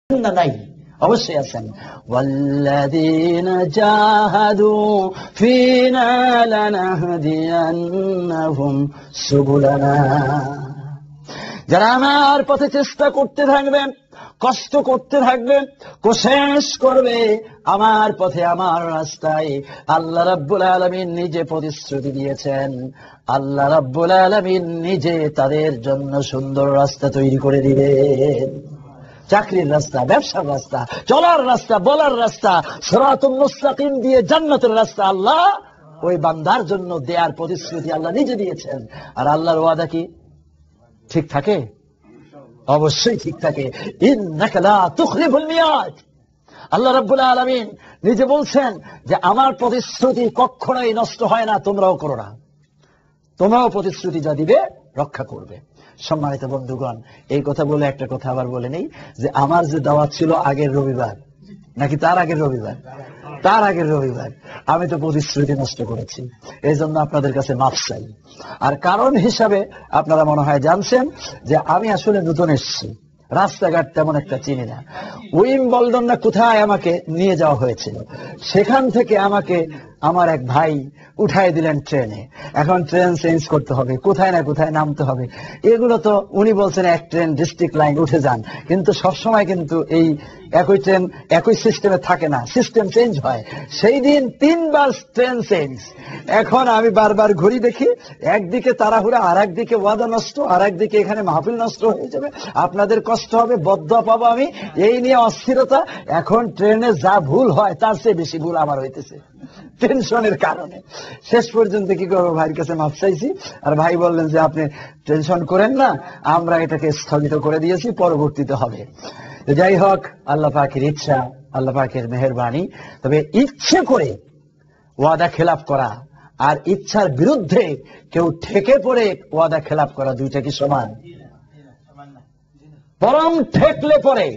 না নাই, অবশ্যই আছেন। ওয়াল্লাযীনা জাহাদু ফীনা লানাহদিয়ান্নাহুম সুবুলানা, যারা আমার পথে চেষ্টা করতে থাকবে, কষ্ট করতে থাকবে, কোশিশ করবে আমার পথে, আমার রাস্তায়, আল্লাহ রাব্বুল আলামিন নিজে প্রতিশ্রুতি দিয়েছেন, আল্লাহ রাব্বুল আলামিন নিজে তাদের জন্য সুন্দর রাস্তা তৈরি করে দিবেন। চাকরির রাস্তা, ব্যবসার রাস্তা, চলার রাস্তা, বলার রাস্তা, সিরাতুল মুস্তাকিম দিয়ে জান্নাতের রাস্তা আল্লাহ ওই বান্দার জন্য দেয়ার প্রতিশ্রুতি আল্লাহ নিজে দিয়েছেন। আর আল্লাহর ওয়াদা কি ঠিক থাকে? অবশ্যই ঠিক থাকে। ইন্নাকা লা তুখলিফুল মিয়াদ, আল্লাহ রাব্বুল আলামিন নিজে বলছেন যে আমার প্রতিশ্রুতি কখনোই নষ্ট হয় না, তোমরাও করো না, তোমরাও প্রতিশ্রুতি যা দিবে রক্ষা করবে। সম্মানিত বন্ধুগণ, এই কথা বলে একটা কথা আবার বলে নেই যে আমার যে দাওয়াত ছিল আগের রবিবার, নাকি তার আগের রবিবার, তার আগের রবিবার আমি তো প্রতিশ্রুতি নষ্ট করেছি, এই জন্য আপনাদের কাছে মাফ চাই। আর কারণ হিসাবে আপনারা মনে হয় জানছেন যে আমি আসলে নতুন এসেছি, রাস্তাঘাট তেমন একটা চিনি না। উইম্বলডন না কোথায় আমাকে নিয়ে যাওয়া হয়েছিল, সেখান থেকে আমাকে আমার এক ভাই উঠাই দিলেন ট্রেনে। এখন ট্রেন চেঞ্জ করতে হবে, কোথায় না কোথায় নামতে হবে, এগুলো তো উনি বলছেন এক ট্রেন ডিস্ট্রিক্ট লাইন উঠে যান, কিন্তু সবসময় কিন্তু এই একই ট্রেন একই সিস্টেমে থাকে না, সিস্টেম চেঞ্জ হয়। সেই দিন 3 বার ট্রেন চেঞ্জ। এখন আমি বারবার ঘুরি দেখি, একদিকে তাড়াহুড়া, আর একদিকে ওয়াদা নষ্ট, আর একদিকে এখানে মাহফিল নষ্ট হয়ে যাবে, আপনাদের কষ্ট হবে, বদদোয়া পাবো আমি, এই নিয়ে অস্থিরতা। এখন ট্রেনে যা ভুল হয় তার চেয়ে বেশি ভুল আমার হইতেছে টেনশনের কারণে। শেষ পর্যন্ত কি করবো, ভাইয়ের কাছে মাফ চাইছি। আর ভাই বললেন যে আপনি টেনশন করেন না, আমরা এটাকে স্থগিত করে দিয়েছি, পরবর্তীতে হবে। যাই হোক, আল্লাহ পাকের ইচ্ছা, আল্লাহ পাকের মেহেরবানি। তবে ইচ্ছে করে ওয়াদা খেলাফ করা আর ইচ্ছার বিরুদ্ধে কেউ ঠেকে পড়ে ওয়াদা খেলাফ করা, দুইটা কি সমান? বরং ঠেকলে পরে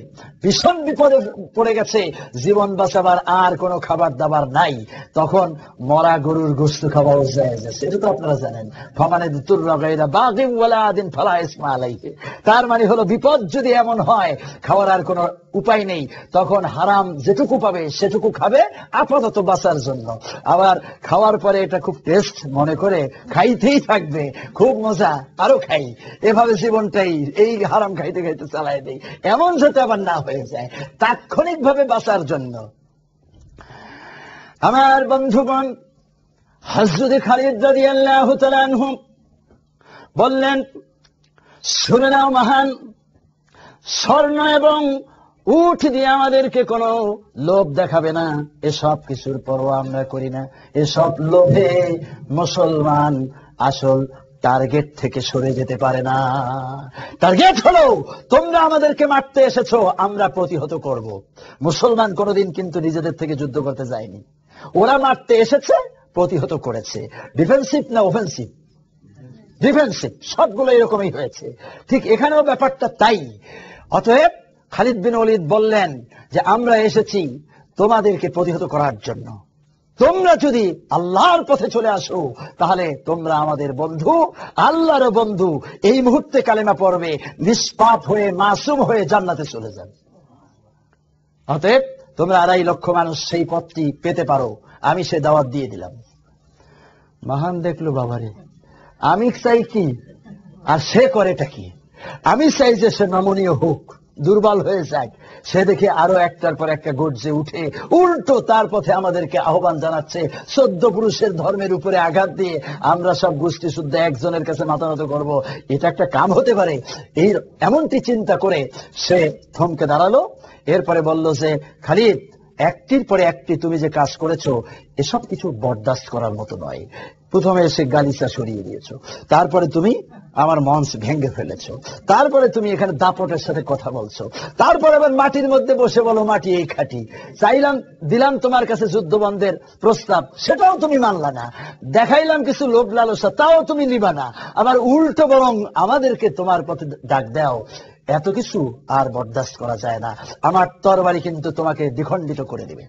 ভীষণ বিপদে পড়ে গেছে, জীবন বাঁচাবার আর কোনো খাবার দাবার নাই, তখন মরা গরুর গোশত খাওয়া যায় যাচ্ছে, এটা তো আপনারা জানেন। ফামানে তুররা গায়রা বাগিন ওয়ালা আদিন ফালা ইসমা আলাইহি, তার মানে হলো বিপদ যদি এমন হয় খাওয়ার আর কোনো উপায় নেই, তখন হারাম যেটুকু পাবে সেটুকু খাবে আপাতত বাঁচার জন্য। আবার খাওয়ার পরে এটা খুব টেস্ট মনে করে খাইতেই থাকবে, খুব মজা, আরো খাই, এভাবে জীবনটাই এই হারাম খাইতে খাইতে চালাই দেই, এমন যাতে আবার না হয়ে যায়, তাৎক্ষণিক ভাবে বাঁচার জন্য। আমার বন্ধুগণ, হযরত খালিদ রাদিয়াল্লাহু তাআলা আনহু বললেন, শুনে নাও মহান, স্বর্ণ এবং উট দিয়ে আমাদেরকে কোনো লোভ দেখাবে না, এসব কিছুর পরোয়া আমরা করি না। এসব লোভে মুসলমান আসল টার্গেট থেকে সরে যেতে পারে না। টার্গেট হলো তোমরা আমাদেরকে মারতে এসেছো, আমরা প্রতিহত করব। মুসলমান কোনোদিন কিন্তু নিজেদের থেকে যুদ্ধ করতে যায়নি, ওরা মারতে এসেছে, প্রতিহত করেছে। ডিফেন্সিভ না অফেন্সিভ? ডিফেন্সিভ। সবগুলো এরকমই হয়েছে, ঠিক এখানেও ব্যাপারটা তাই। অতএব খালিদ বিন ওয়ালিদ বললেন যে আমরা এসেছি তোমাদেরকে প্রতিহত করার জন্য, তোমরা যদি আল্লাহর পথে চলে আসো তাহলে তোমরা আমাদের বন্ধু, আল্লাহর বন্ধু, এই মুহূর্তে কালেমা পড়বে, নিষ্পাপ হয়ে মাসুম হয়ে জান্নাতে চলে যাবে। অতএব তোমরা 2.5 লক্ষ মানুষ সেই পথটি পেতে পারো, আমি সে দাওয়াত দিয়ে দিলাম। মহান দেখলো, বাবারে, আমি চাই কি আর সে করেটা কি? আমি চাই যে সে নমনীয় হোক, দুর্বল হয়ে যাক, সে দেখে আরো একটার পর একটা গর্জে উঠে উল্টো তার পথে আমাদেরকে আহ্বান জানাচ্ছে। 14 পুরুষের ধর্মের উপরে আঘাত দিয়ে আমরা সব গোষ্ঠী শুদ্ধ একজনের কাছে মাথা নত করবো, এটা একটা কাম হতে পারে? এই এমনটি চিন্তা করে সে থমকে দাঁড়ালো। এরপরে বলল যে, খালিদ, একটির পরে একটি তুমি যে কাজ করেছো এসব কিছু বরদাস্ত করার মতো নয়। প্রথমে এসে গালিচা সরিয়ে দিয়েছো, তারপরে তুমি আমার মঞ্চ ভেঙে ফেলেছো, তারপরে তুমি এখানে দাপটের সাথে কথা বলছো, তারপরে আবার মাটির মধ্যে বসে বলো মাটি এই খাঁটি। চাইলাম, দিলাম তোমার কাছে যুদ্ধ বন্ধের প্রস্তাব, সেটাও তুমি মানলা না। দেখাইলাম কিছু লোভ লালসা, তাও তুমি নিবা না। আবার উল্টো বরং আমাদেরকে তোমার পথে ডাক দাও। এত কিছু আর বরদাস্ত করা যায় না। আমার তরবারি কিন্তু তোমাকে দ্বিখণ্ডিত করে দিবে।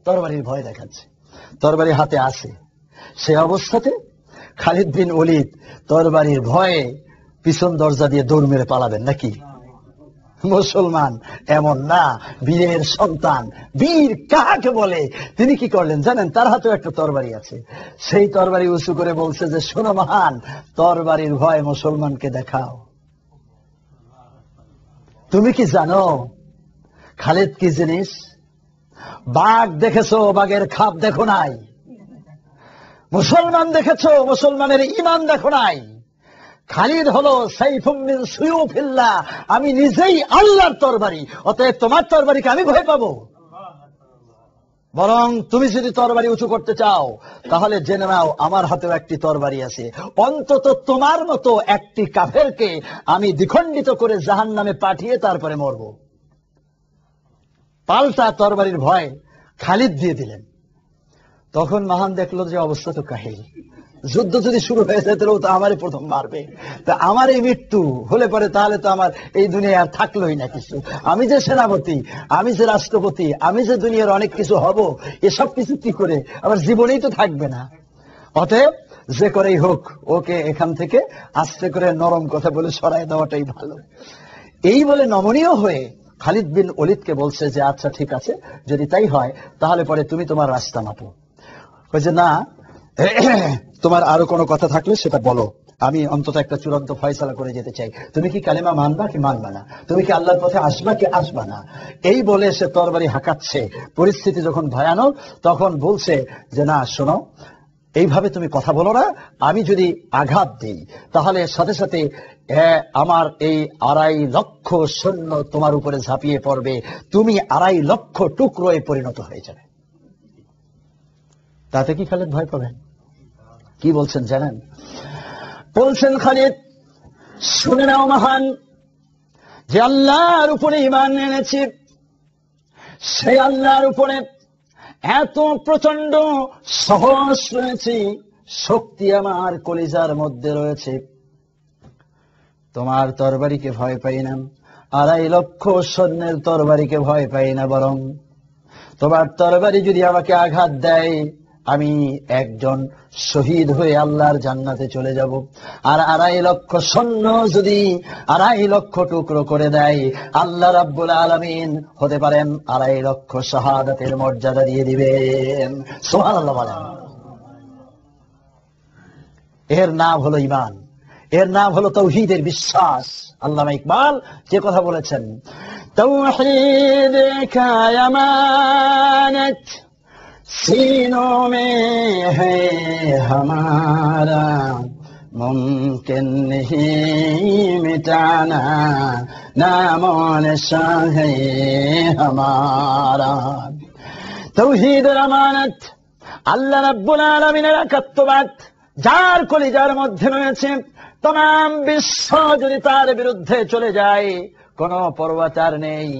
তরবারির ভয় দেখাচ্ছে, তরবারি হাতে আসে। সে অবস্থাতে খালিদ বিন ওয়ালিদ তরবারির ভয়ে পিছন দরজা দিয়ে দৌড় মেরে পালাবেন নাকি? মুসলমান এমন না, বীরের সন্তান। বীর কাকে বলে? তিনি কি করলেন জানেন? তার হাতেও একটা তরবারি আছে। সেই তরবারি উঁচু করে বলছে যে, শোনো মহান, তরবারির ভয় মুসলমানকে দেখাও। তুমি কি জানো খালিদ কি জিনিস? বাঘ দেখেছো, বাঘের খাপ দেখো নাই। মুসলমান দেখেছো, মুসলমানের ঈমান দেখো নাই। খালিদ হলো সাইফুম মিন সুয়ুফিল্লাহ, আমি নিজেই আল্লাহর তরবারি। অতএব তোমার তরবারিকে আমি ভয় পাবো? বরং তুমি যদি তরবারি উঁচু করতে চাও তাহলে জেনে নাও আমার হাতেও একটি তরবারি আছে। অন্তত তোমার মতো একটি কাফেরকে আমি দ্বিখণ্ডিত করে জাহান্নামে পাঠিয়ে তারপরে মরব। পাল্টা তরবারির ভয় খালিদ দিয়ে দিলেন। তখন মহান দেখলো যে অবস্থা তো কাহিল, যুদ্ধ যদি শুরু হয়ে যায় তাহলে তো আমারই প্রথম মারবে। তা আমার এই মৃত্যু হলে পরে তাহলে তো আমার এই দুনিয়া আর থাকলোই না কিছু। আমি যে সেনাপতি, আমি যে রাষ্ট্রপতি, আমি যে দুনিয়ার অনেক কিছু হব, এসব কিছু কি করে আমার জীবনেই তো থাকবে না। অতএব যে করেই হোক ওকে এখান থেকে আস্তে করে নরম কথা বলে সরাই দেওয়াটাই ভালো। এই বলে নমনীয় হয়ে খালিদ বিন ওলীদকে বলছে যে, আচ্ছা ঠিক আছে, যদি তাই হয় তাহলে পরে তুমি তোমার রাস্তা মাপো। যে না, তোমার আরো কোনো কথা থাকলে সেটা বলো, আমি অন্তত একটা চূড়ান্ত ফয়সালা করে যেতে চাই। তুমি কি কালেমা মানবা কি মানবা না? তুমি কি আল্লাহর পথে আসবা কি আসবা না? এই বলে সে তরবারি হাঁকাচ্ছে। পরিস্থিতি যখন ভয়ানক তখন বলছে যে, না শোনো, এইভাবে তুমি কথা বলো না। আমি যদি আঘাত দিই তাহলে সাথে সাথে আমার এই 2.5 লক্ষ সৈন্য তোমার উপরে ঝাঁপিয়ে পড়বে, তুমি 2.5 লক্ষ টুকরোয় পরিণত হয়ে যাবে। তাতে কি খালিদ ভয় পাবেন? কি বলছেন জানেন? বলছেন, খালিদ শুনে নাও মহান, যে আল্লাহর উপরে ঈমান এনেছি, সেই আল্লাহর উপরে এত প্রচন্ড সাহস রয়েছে, শক্তি আমার কলিজার মধ্যে রয়েছে। তোমার তরবারিকে ভয় পাই না, 2.5 লক্ষ সৈন্যের তরবারিকে ভয় পাই না, বরং তোমার তরবারি যদি আমাকে আঘাত দেয় আমি একজন শহীদ হয়ে আল্লাহর জান্নাতে চলে যাব। আর 2.5 লক্ষ সৈন্য যদি 2.5 লক্ষ টুকরো করে দেয়, আল্লাহ রাব্বুল আলামিন হতে পারেন 2.5 লক্ষ শাহাদাতের মর্যাদা দিয়ে দিবেন। সুবহানাল্লাহ বলেন। এর নাম হলো ঈমান, এর নাম হলো তাওহীদের বিশ্বাস। আল্লামা ইকবাল যে কথা বলেছেন, তাওহীদ কা আমানত सीनों में है हमारा, मुमकिन नहीं मिटाना, नामो निशान है हमारा। তাওহীদের আমানত, আল্লাহ রাব্বুল আলামিনের একাত্মবাদ যার কলিজার মধ্যে রয়েছে, तमाम বিশ্ব যদি তার বিরুদ্ধে চলে যায় কোনো পরোয়া তার নেই।